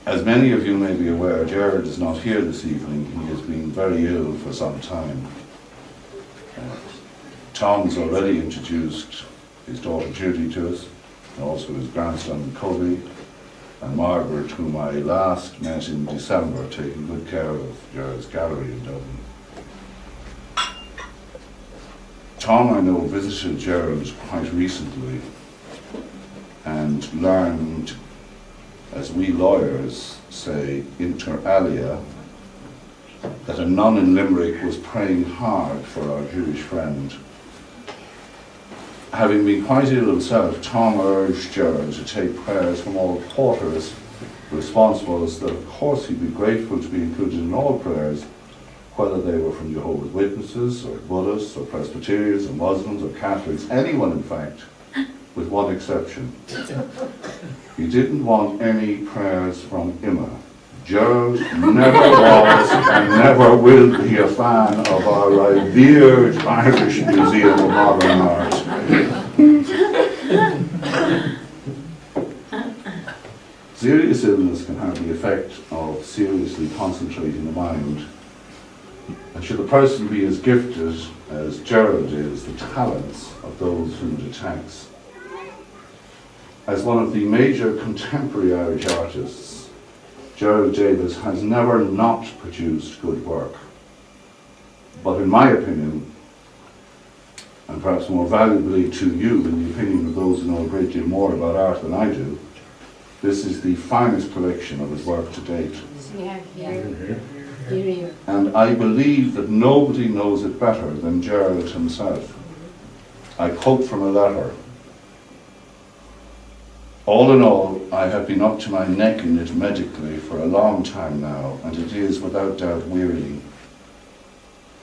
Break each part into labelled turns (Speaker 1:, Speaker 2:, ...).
Speaker 1: As many of you may be aware, Gerald is not here this evening. He has been very ill for some time. Tom's already introduced his daughter Judy to us, and also his grandson Cody, and Margaret, whom I last met in December, taking good care of Gerald's gallery in Dublin. Tom, I know, visited Gerald quite recently and learned, as we lawyers say, inter alia, that a nun in Limerick was praying hard for our Jewish friend. Having been quite ill himself, Tom urged Gerald to take prayers from all quarters, responsible as that of course he'd be grateful to be included in all prayers, whether they were from Jehovah's Witnesses, or Buddhists, or Presbyterians, or Muslims, or Catholics, anyone in fact, with one exception. He didn't want any prayers from Imma. Gerald never was and never will be a fan of our revered Irish Museum of Modern Art. Serious illness can have the effect of seriously concentrating the mind. And should a person be as gifted as Gerald is, the talents of those whom it attacks. As one of the major contemporary Irish artists, Gerald Davis has never not produced good work. But in my opinion, and perhaps more valuably to you in the opinion of those who know a great deal more about art than I do, this is the finest collection of his work to date. And I believe that nobody knows it better than Gerald himself. I quote from a letter. All in all, I have been up to my neck in it medically for a long time now, and it is without doubt wearying.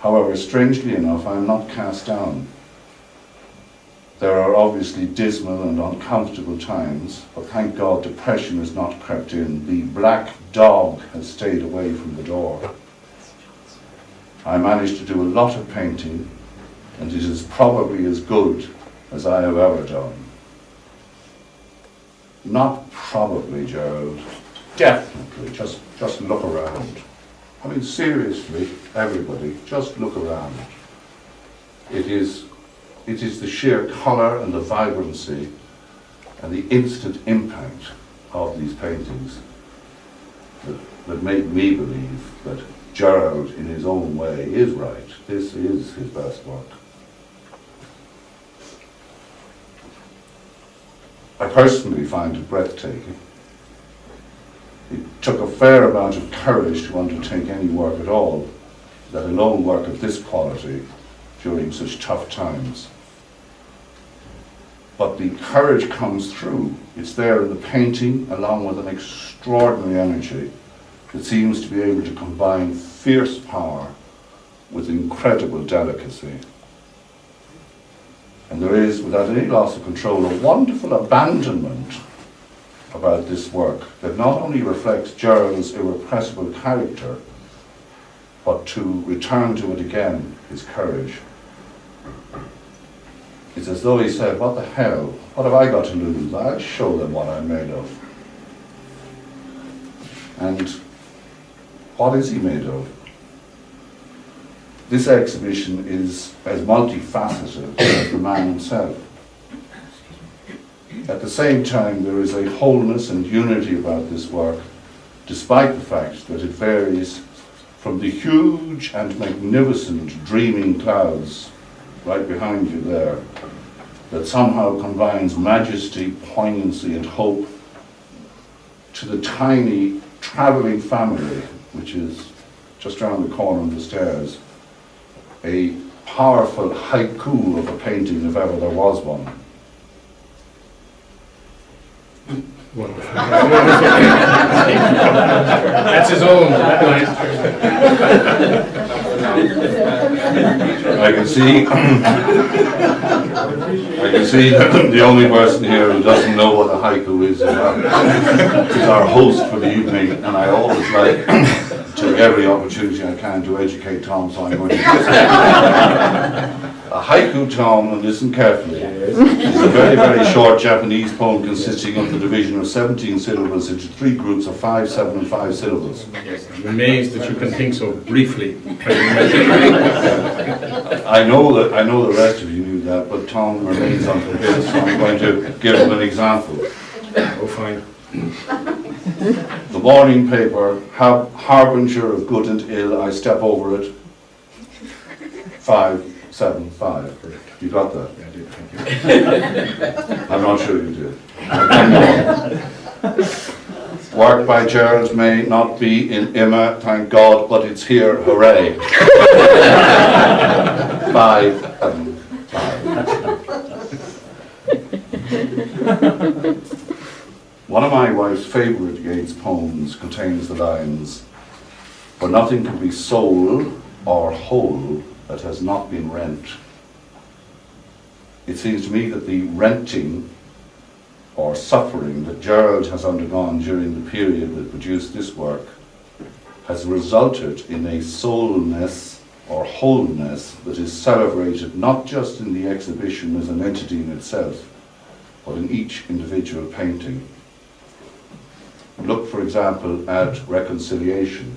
Speaker 1: However, strangely enough, I am not cast down. There are obviously dismal and uncomfortable times, but thank God depression has not crept in. The black dog has stayed away from the door. I managed to do a lot of painting, and it is probably as good as I have ever done. Not probably, Gerald. Definitely. Just look around. I mean, seriously, everybody, just look around. It is the sheer colour and the vibrancy and the instant impact of these paintings that make me believe that Gerald, in his own way, is right. This is his best work. I personally find it breathtaking. It took a fair amount of courage to undertake any work at all, let alone work of this quality during such tough times. But the courage comes through. It's there in the painting, along with an extraordinary energy that seems to be able to combine fierce power with incredible delicacy. And there is, without any loss of control, a wonderful abandonment about this work that not only reflects Gerald's irrepressible character, but to return to it again, his courage. It's as though he said, what the hell, what have I got to lose? I'll show them what I'm made of. And what is he made of? This exhibition is as multifaceted as the man himself. At the same time, there is a wholeness and unity about this work, despite the fact that it varies from the huge and magnificent dreaming clouds right behind you there, that somehow combines majesty, poignancy, and hope, to the tiny travelling family, which is just around the corner of the stairs, a powerful haiku of a painting, if ever there was one.
Speaker 2: Wonderful. That's his own.
Speaker 1: I can see that the only person here who doesn't know what a haiku is our host for the evening, and I always like to take every opportunity I can to educate Tom, so I'm going to A haiku, Tom, and listen carefully, is a very, very short Japanese poem consisting of the division of 17 syllables into 3 groups of 5, 7, and 5 syllables.
Speaker 2: Yes, I'm amazed that you can think so briefly.
Speaker 1: I know the rest of you knew that, but Tom remains unprepared, so I'm going to give him an example.
Speaker 2: Oh, fine.
Speaker 1: The morning paper, harbinger of good and ill, I step over it. 5, 7, 5. You got that?
Speaker 2: Yeah, I did, thank you.
Speaker 1: I'm not sure you did. One more. Work by Gerald may not be in Imma, thank God, but it's here, hooray. 5, 7, 5. One of my wife's favourite Yeats poems contains the lines, "For nothing can be soul or whole that has not been rent." It seems to me that the renting or suffering that Gerald has undergone during the period that produced this work has resulted in a soulness or wholeness that is celebrated not just in the exhibition as an entity in itself, but in each individual painting. Look, for example, at Reconciliation.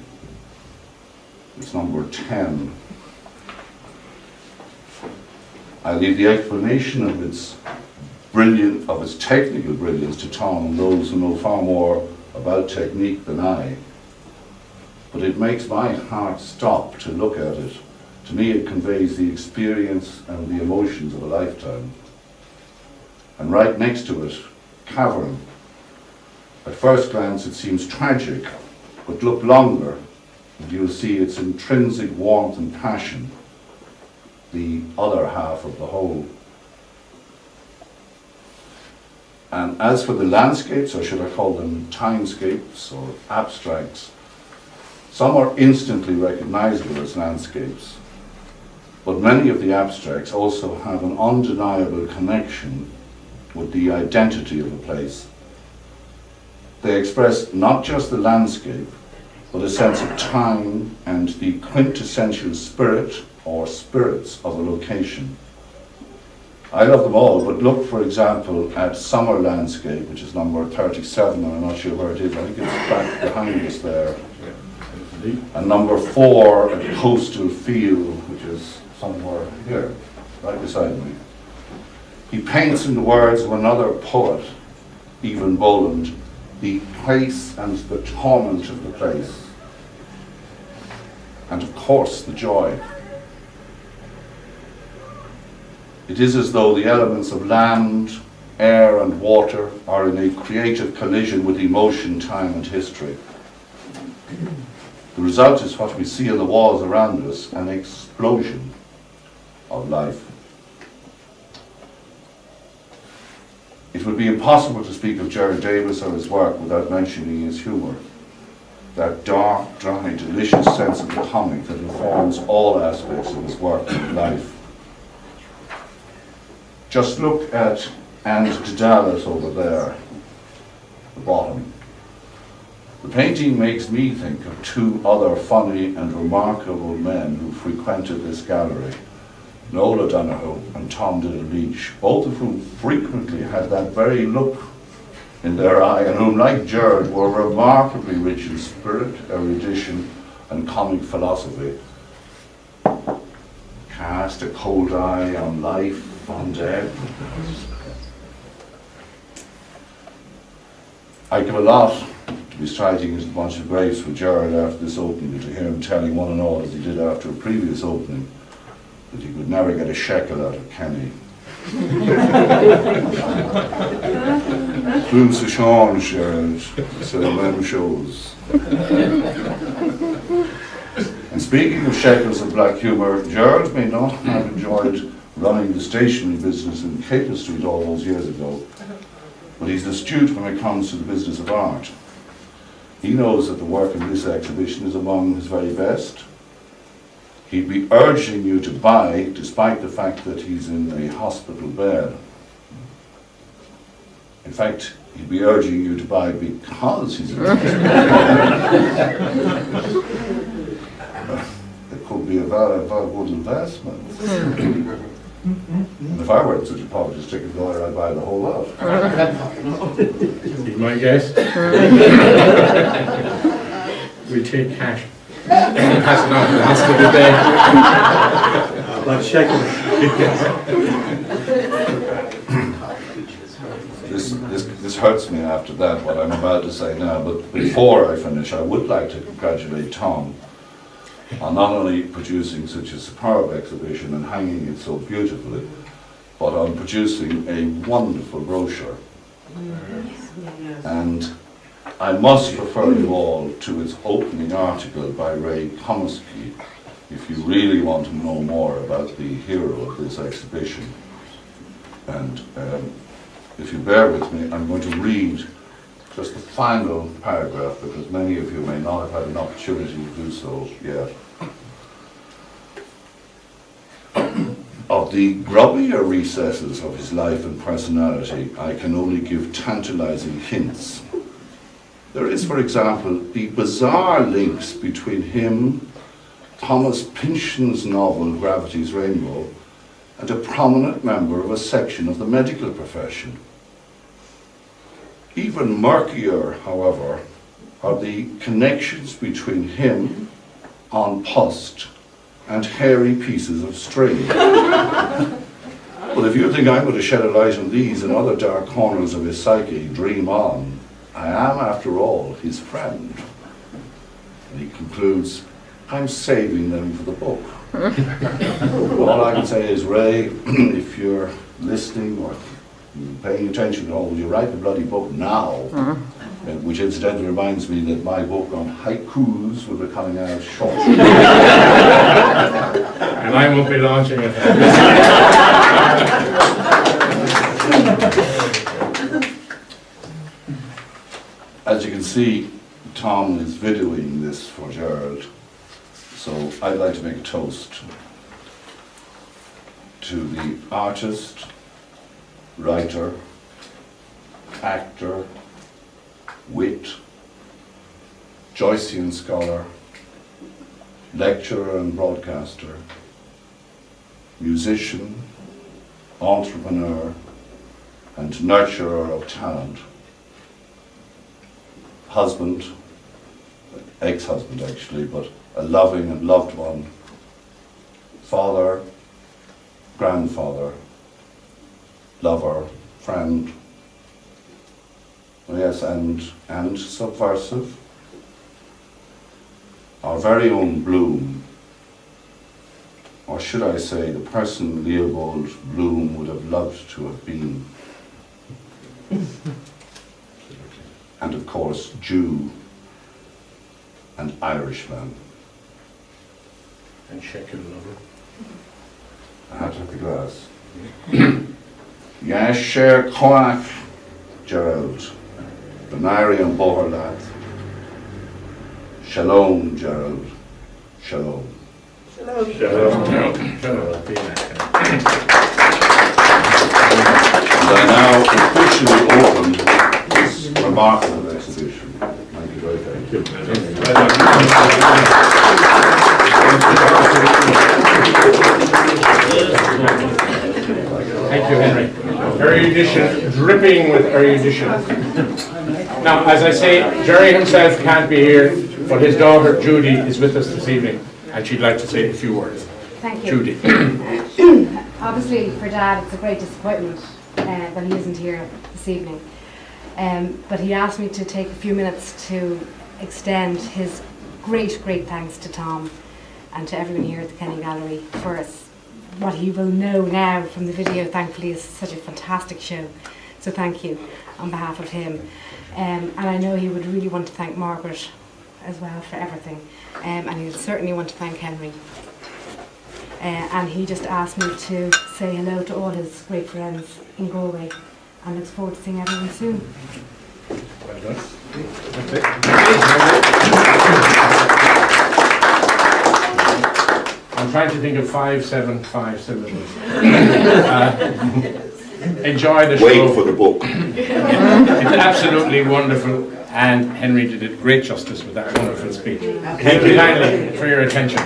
Speaker 1: It's number 10. I leave the explanation of its technical brilliance to Tom and those who know far more about technique than I. But it makes my heart stop to look at it. To me, it conveys the experience and the emotions of a lifetime. And right next to it, Cavern. At first glance, it seems tragic, but look longer, and you'll see its intrinsic warmth and passion, the other half of the whole. And as for the landscapes, or should I call them timescapes or abstracts, some are instantly recognizable as landscapes, but many of the abstracts also have an undeniable connection with the identity of a place. They express not just the landscape, but a sense of time and the quintessential spirit or spirits of a location. I love them all, but look, for example, at Summer Landscape, which is number 37, and I'm not sure where it is. I think it's back behind us there. And number 4 at Coastal Field, which is somewhere here, right beside me. He paints in the words of another poet, Evan Boland, the place and the torment of the place, and of course the joy. It is as though the elements of land, air and water are in a creative collision with emotion, time and history. The result is what we see on the walls around us, an explosion of life. It would be impossible to speak of Gerald Davis or his work without mentioning his humour. That dark, dry, delicious sense of the comic that informs all aspects of his work and life. Just look at And Daedalus over there, the bottom. The painting makes me think of 2 other funny and remarkable men who frequented this gallery, Noel O'Donoghue and Tom Diddle-Leach, both of whom frequently had that very look in their eye, and whom, like Gerald, were remarkably rich in spirit, erudition, and comic philosophy. Cast a cold eye on life, on death. I give a lot to be striking into a bunch of grapes with Gerald after this opening, and to hear him telling one and all, as he did after a previous opening, that he could never get a shekel out of Kenny. Plus se change, Gerald, c'est la même chose. And speaking of shekels of black humour, Gerald may not have enjoyed running the stationery business in Capel Street all those years ago, but he's astute when it comes to the business of art. He knows that the work in this exhibition is among his very best. He'd be urging you to buy, despite the fact that he's in a hospital bed. In fact, he'd be urging you to buy because he's in a hospital bed. It could be a very, very good investment. And if I weren't such a politics ticket lawyer, I'd buy the whole lot.
Speaker 2: Be my guess. We take cash. Pass it on to the hospital day.
Speaker 3: Like shaking.
Speaker 1: This hurts me after that, what I'm about to say now, but before I finish, I would like to congratulate Tom on not only producing such a superb exhibition and hanging it so beautifully, but on producing a wonderful brochure. And I must refer you all to its opening article by Ray Comiskey if you really want to know more about the hero of this exhibition. And if you bear with me, I'm going to read just the final paragraph, because many of you may not have had an opportunity to do so yet. Of the grubbier recesses of his life and personality, I can only give tantalizing hints. There is, for example, the bizarre links between him, Thomas Pynchon's novel Gravity's Rainbow, and a prominent member of a section of the medical profession. Even murkier, however, are the connections between him, on post, and hairy pieces of string. Well, if you think I'm going to shed a light on these and other dark corners of his psyche, dream on. I am, after all, his friend. And he concludes, I'm saving them for the book. All I can say is, Ray, if you're listening or paying attention at all, will you write the bloody book now? Which incidentally reminds me that my book on haikus will be coming out shortly.
Speaker 2: And I won't be launching it.
Speaker 1: As you can see, Tom is videoing this for Gerald, so I'd like to make a toast to the artist, writer, actor, wit, Joycean scholar, lecturer and broadcaster, musician, entrepreneur, and nurturer of talent, husband, ex-husband actually, but a loving and loved one, father, grandfather, lover, friend, yes, and subversive. Our very own Bloom, or should I say the person Leopold Bloom would have loved to have been. And of course, Jew and Irishman.
Speaker 2: And check your lover.
Speaker 1: I had to have the glass. Yes, share Cormac, Gerald. Benari and Boherlath. Shalom, Gerald. Shalom.
Speaker 2: Shalom.
Speaker 1: And I now officially open this remarkable exhibition. Thank you very much.
Speaker 2: Thank you, Henry. Erudition, dripping with erudition. Now, as I say, Jerry himself can't be here, but his daughter Judy is with us this evening, and she'd like to say a few words.
Speaker 4: Thank you.
Speaker 2: Judy.
Speaker 4: Obviously, for Dad, it's a great disappointment that he isn't here this evening. But he asked me to take a few minutes to extend his great thanks to Tom and to everyone here at the Kenny Gallery for what he will know now from the video. Thankfully, is such a fantastic show. So thank you on behalf of him. And I know he would really want to thank Margaret as well for everything. And he'll certainly want to thank Henry. And he just asked me to say hello to all his great friends in Galway and looks forward to seeing everyone soon.
Speaker 2: Well done. That's it. I'm trying to think of 5, 7, 5 syllables. Enjoy the show.
Speaker 5: Wait for the book.
Speaker 2: It's absolutely wonderful, and Henry did it great justice with that wonderful speech. Thank you kindly for your attention.